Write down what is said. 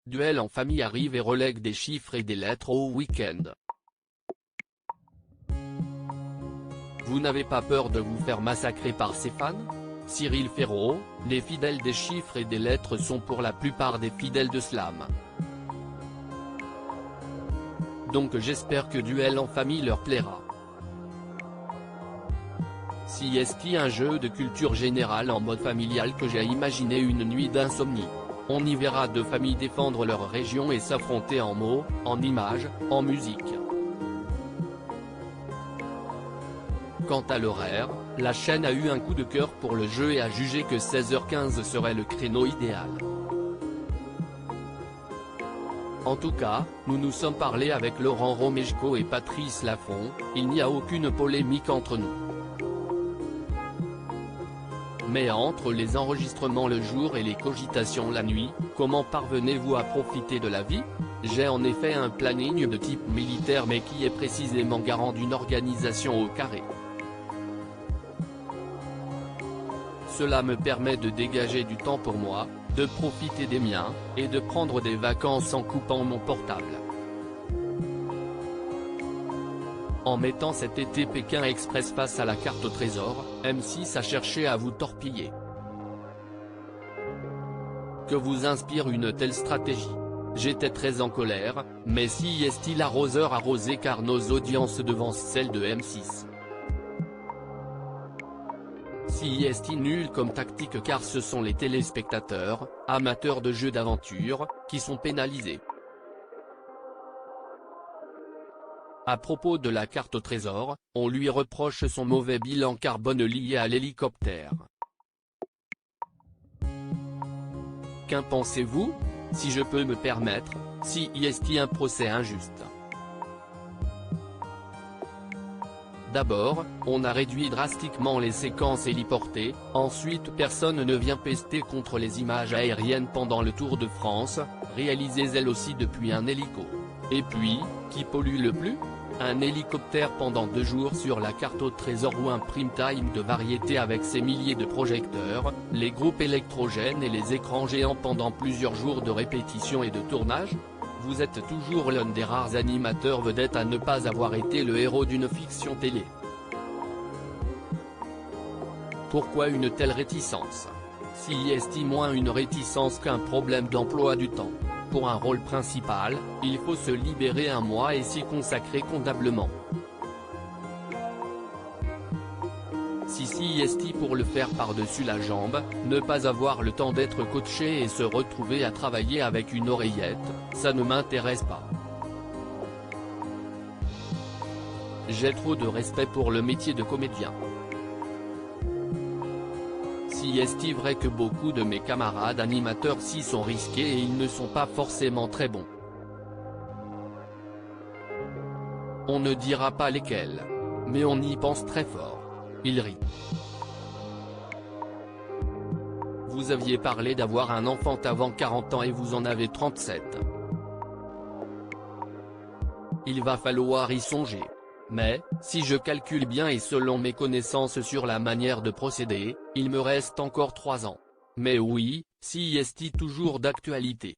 Duel en famille arrive et relègue des chiffres et des lettres au week-end. Vous n'avez pas peur de vous faire massacrer par ces fans? Cyril Ferraud, les fidèles des chiffres et des lettres sont pour la plupart des fidèles de Slam. Donc j'espère que Duel en famille leur plaira. Si est un jeu de culture générale en mode familial que j'ai imaginé une nuit d'insomnie. On y verra deux familles défendre leur région et s'affronter en mots, en images, en musique. Quant à l'horaire, la chaîne a eu un coup de cœur pour le jeu et a jugé que 16h15 serait le créneau idéal. En tout cas, nous nous sommes parlé avec Laurent Romeshko et Patrice Laffont, il n'y a aucune polémique entre nous. Mais entre les enregistrements le jour et les cogitations la nuit, comment parvenez-vous à profiter de la vie? J'ai en effet un planning de type militaire mais qui est précisément garant d'une organisation au carré. Cela me permet de dégager du temps pour moi, de profiter des miens, et de prendre des vacances en coupant mon portable. En mettant cet été Pékin Express face à la carte au trésor, M6 a cherché à vous torpiller. Que vous inspire une telle stratégie? J'étais très en colère, mais si est-il l'arroseur arrosé car nos audiences devancent celles de M6. Si est-il nul comme tactique car ce sont les téléspectateurs, amateurs de jeux d'aventure, qui sont pénalisés. À propos de la carte au trésor, on lui reproche son mauvais bilan carbone lié à l'hélicoptère. Qu'en pensez-vous? Si je peux me permettre, si est un procès injuste. D'abord, on a réduit drastiquement les séquences héliportées, ensuite personne ne vient pester contre les images aériennes pendant le Tour de France, réalisées elles aussi depuis un hélico. Et puis, qui pollue le plus? Un hélicoptère pendant 2 jours sur la carte au trésor ou un prime time de variété avec ses milliers de projecteurs, les groupes électrogènes et les écrans géants pendant plusieurs jours de répétition et de tournage? Vous êtes toujours l'un des rares animateurs vedettes à ne pas avoir été le héros d'une fiction télé. Pourquoi une telle réticence? Si est moins une réticence qu'un problème d'emploi du temps. Pour un rôle principal, il faut se libérer un mois et s'y consacrer comptablement. Si est pour le faire par-dessus la jambe, ne pas avoir le temps d'être coaché et se retrouver à travailler avec une oreillette, ça ne m'intéresse pas. J'ai trop de respect pour le métier de comédien. Si est vrai que beaucoup de mes camarades animateurs s'y sont risqués et ils ne sont pas forcément très bons. On ne dira pas lesquels. Mais on y pense très fort. Il rit. Vous aviez parlé d'avoir un enfant avant 40 ans et vous en avez 37. Il va falloir y songer. Mais, si je calcule bien et selon mes connaissances sur la manière de procéder, il me reste encore 3 ans. Mais oui, si est toujours d'actualité.